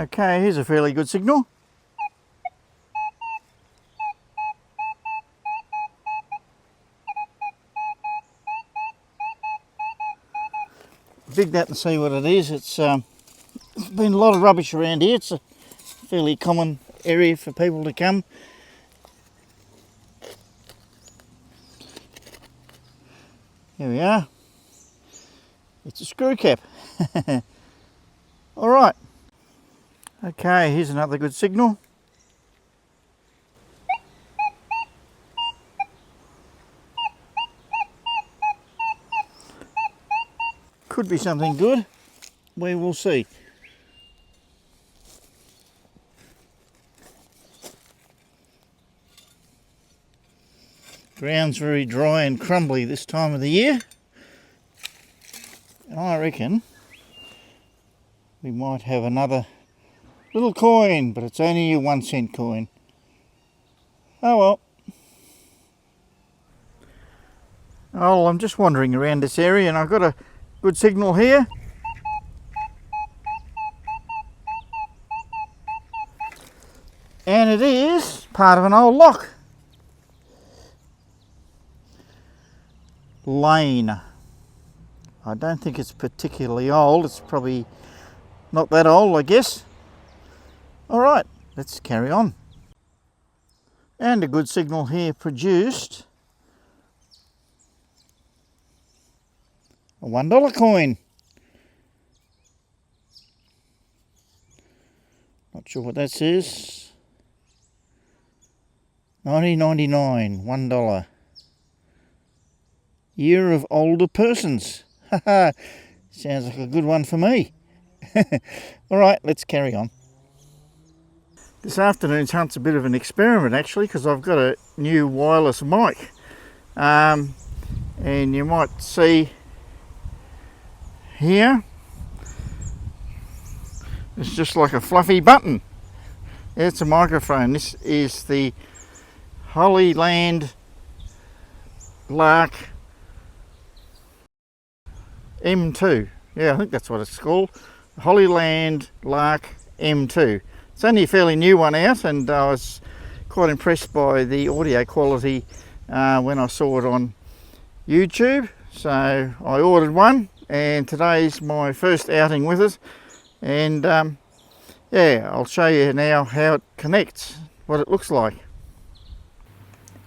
Okay, here's a fairly good signal. Dig that and see what it is. It's been a lot of rubbish around here. It's a fairly common area for people to come. Here we are. It's a screw cap. All right. Okay, here's another good signal. Could be something good. We will see. Ground's very dry and crumbly this time of the year. And I reckon we might have another little coin, but it's only a 1 cent coin. Oh well. Oh, I'm just wandering around this area and I've got a good signal here. And it is part of an old lock. Lane. I don't think it's particularly old. It's probably not that old, I guess. All right, let's carry on. And a good signal here produced a $1 coin. Not sure what that says. 1999, $1. Year of older persons. Haha, sounds like a good one for me. All right, let's carry on. This afternoon's hunt's a bit of an experiment actually, because I've got a new wireless mic. And you might see here, it's just like a fluffy button. It's a microphone. This is the Holy Land Lark M2. Yeah, I think that's what it's called. Holy Land Lark M2. It's only a fairly new one out, and I was quite impressed by the audio quality when I saw it on YouTube. So I ordered one, and today's my first outing with it. And yeah, I'll show you now how it connects, what it looks like.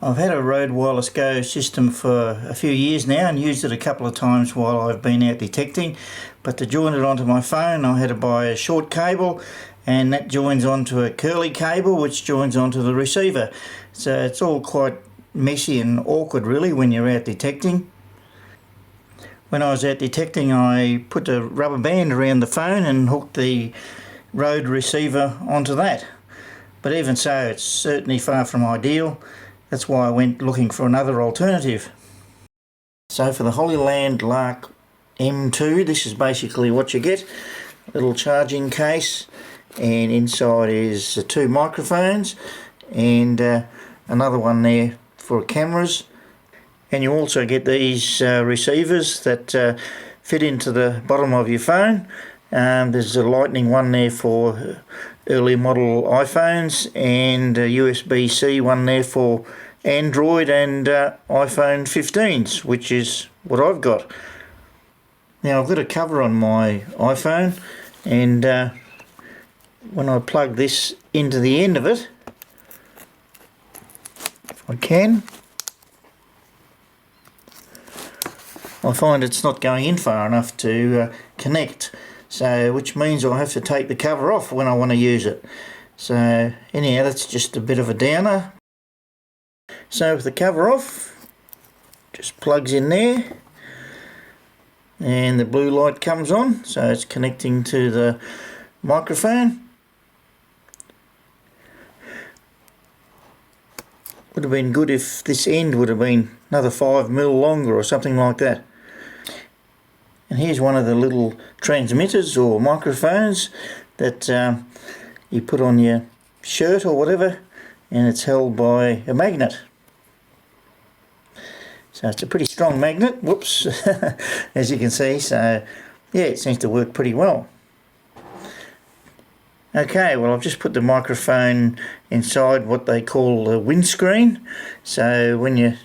I've had a Rode Wireless Go system for a few years now and used it a couple of times while I've been out detecting, but to join it onto my phone I had to buy a short cable, and that joins onto a curly cable which joins onto the receiver. So it's all quite messy and awkward really when you're out detecting. When I was out detecting I put a rubber band around the phone and hooked the Rode receiver onto that. But even so, it's certainly far from ideal. That's why I went looking for another alternative. So for the Holy Land Lark M2, this is basically what you get. A little charging case, and inside is 2 microphones and another one there for cameras. And you also get these receivers that fit into the bottom of your phone. There's a lightning one there for early model iPhones, and a USB-C one there for Android and iPhone 15s, which is what I've got. Now I've got a cover on my iPhone, and when I plug this into the end of it, if I can, I find it's not going in far enough to connect. So, which means I have to take the cover off when I want to use it. So anyhow, that's just a bit of a downer. So with the cover off, just plugs in there, and the blue light comes on, so it's connecting to the microphone. Would have been good if this end would have been another 5mm longer or something like that. And here's one of the little transmitters or microphones that you put on your shirt or whatever, and it's held by a magnet. So it's a pretty strong magnet, whoops, as you can see. So yeah, it seems to work pretty well. Okay, well I've just put the microphone inside what they call the windscreen, so when you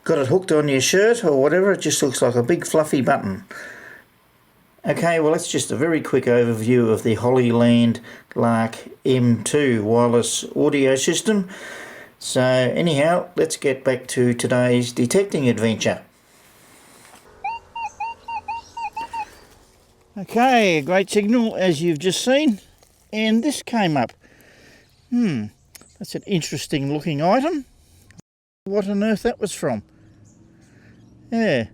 got it hooked on your shirt or whatever, it just looks like a big fluffy button. Okay, well that's just a very quick overview of the Hollyland Lark M2 wireless audio system. So anyhow, let's get back to today's detecting adventure. Okay, a great signal as you've just seen, and this came up. That's an interesting looking item. What on earth that was from? Yeah,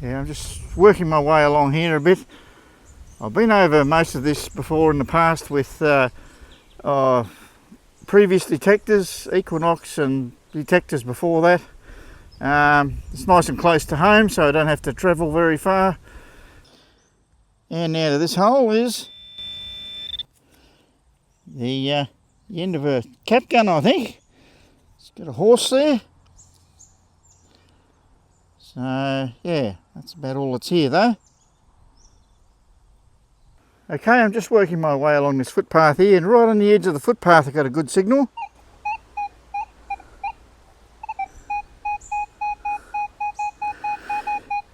I'm just working my way along here a bit. I've been over most of this before in the past with previous detectors, Equinox and detectors before that. It's nice and close to home, so I don't have to travel very far. And now to this hole is the end of a cap gun, I think. It's got a horse there. So yeah, that's about all that's here though. Okay, I'm just working my way along this footpath here, and right on the edge of the footpath I got a good signal.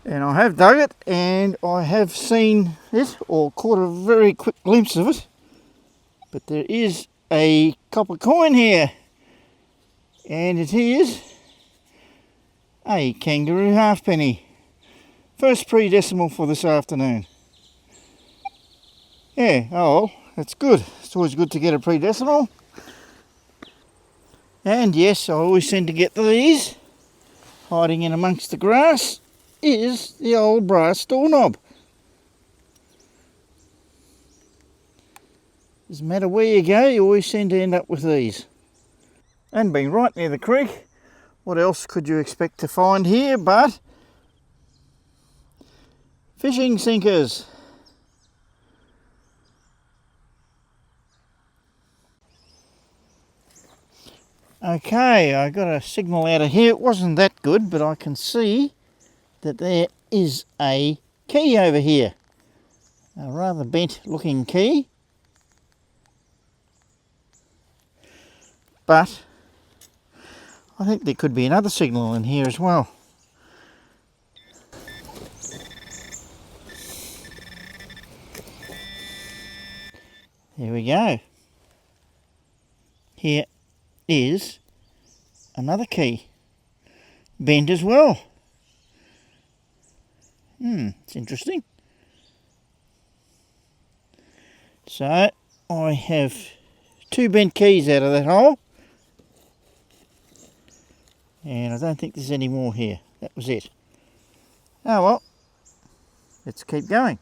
And I have dug it, and I have seen it, or caught a very quick glimpse of it. But there is a copper coin here, and it is a kangaroo halfpenny. First pre-decimal for this afternoon. Yeah, oh well, that's good. It's always good to get a pre-decimal. And yes, I always seem to get these. Hiding in amongst the grass is the old brass doorknob. Doesn't matter where you go, you always seem to end up with these. And being right near the creek, what else could you expect to find here but fishing sinkers? Okay, I got a signal out of here. It wasn't that good, but I can see that there is a key over here. A rather bent looking key. But I think there could be another signal in here as well. There we go. Here is another key. Bent as well. It's interesting. So I have two bent keys out of that hole. And I don't think there's any more here. That was it. Oh well, let's keep going.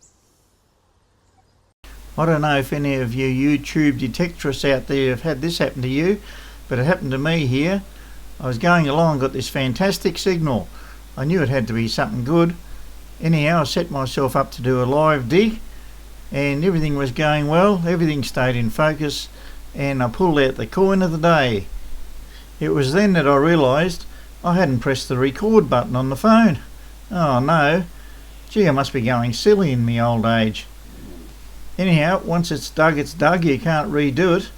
I don't know if any of you YouTube detectorists out there have had this happen to you, but it happened to me here. I was going along and got this fantastic signal. I knew it had to be something good. Anyhow, I set myself up to do a live dig, and everything was going well. Everything stayed in focus, and I pulled out the coin of the day. It was then that I realised I hadn't pressed the record button on the phone. Oh no, gee, I must be going silly in my old age. Anyhow, once it's dug, you can't redo it.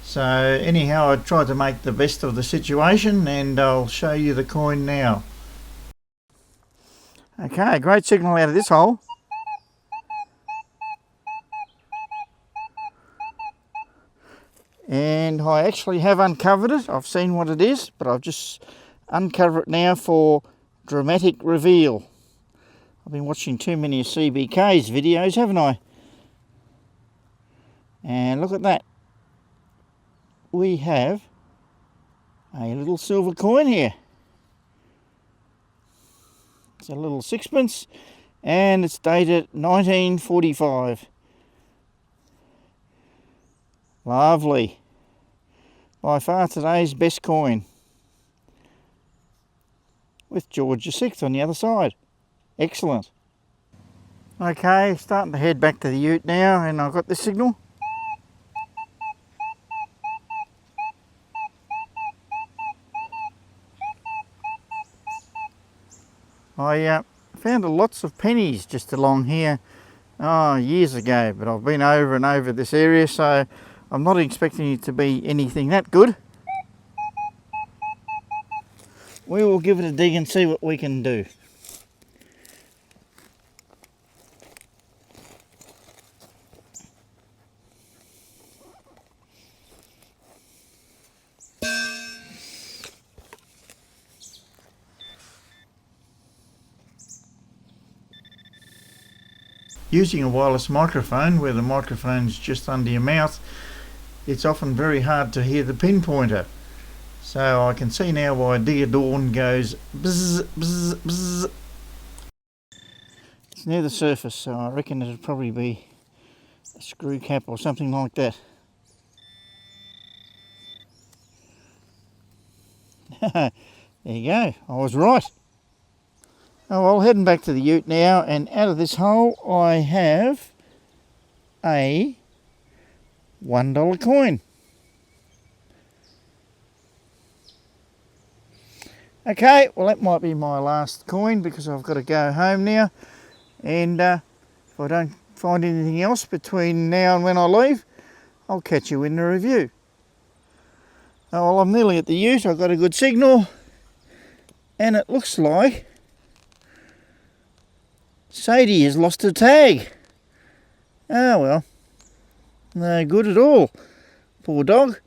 So anyhow, I tried to make the best of the situation, and I'll show you the coin now. Okay, great signal out of this hole. And I actually have uncovered it. I've seen what it is, but I've just uncovered it now for dramatic reveal. I've been watching too many of CBK's videos, haven't I? And look at that. We have a little silver coin here. It's a little sixpence, and it's dated 1945. Lovely. By far today's best coin. With George VI on the other side. Excellent. Okay, starting to head back to the ute now, and I've got this signal. I found lots of pennies just along here years ago, but I've been over and over this area, so I'm not expecting it to be anything that good. We will give it a dig and see what we can do. Using a wireless microphone where the microphone's just under your mouth, it's often very hard to hear the pinpointer. So I can see now why Dear Dawn goes bzz, bzz, bzz. It's near the surface, so I reckon it'd probably be a screw cap or something like that. There you go, I was right. Oh well, heading back to the ute now, and out of this hole I have a $1 coin. Okay, well that might be my last coin because I've got to go home now, and if I don't find anything else between now and when I leave, I'll catch you in the review. Oh well, I'm nearly at the ute, I've got a good signal, and it looks like Sadie has lost her tag. Oh well, no good at all. Poor dog.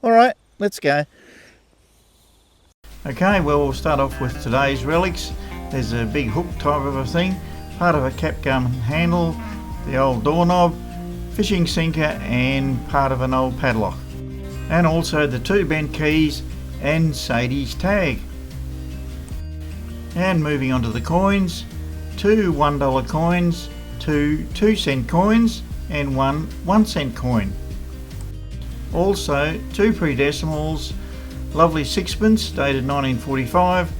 Alright, let's go. Okay, well we'll start off with today's relics. There's a big hook type of a thing, part of a cap gun handle, the old doorknob, fishing sinker and part of an old padlock. And also the 2 bent keys and Sadie's tag. And moving on to the coins, 2 $1 coins, 2 2-cent coins and 1 1-cent coin. Also 2 pre-decimals, lovely sixpence dated 1945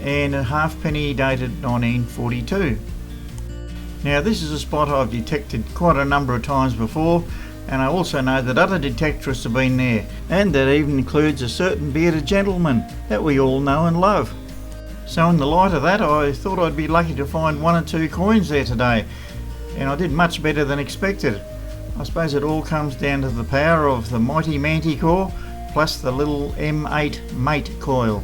and a halfpenny dated 1942. Now this is a spot I've detected quite a number of times before, and I also know that other detectorists have been there, and that even includes a certain bearded gentleman that we all know and love. So in the light of that, I thought I'd be lucky to find 1 or 2 coins there today, and I did much better than expected. I suppose it all comes down to the power of the Mighty Manticore plus the little M8 mate coil.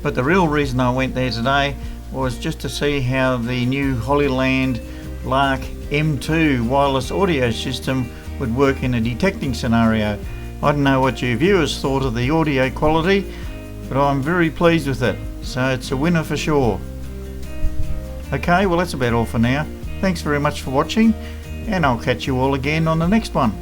But the real reason I went there today was just to see how the new Hollyland Lark M2 wireless audio system would work in a detecting scenario. I don't know what you viewers thought of the audio quality, but I'm very pleased with it, so it's a winner for sure. Okay, well that's about all for now. Thanks very much for watching, and I'll catch you all again on the next one.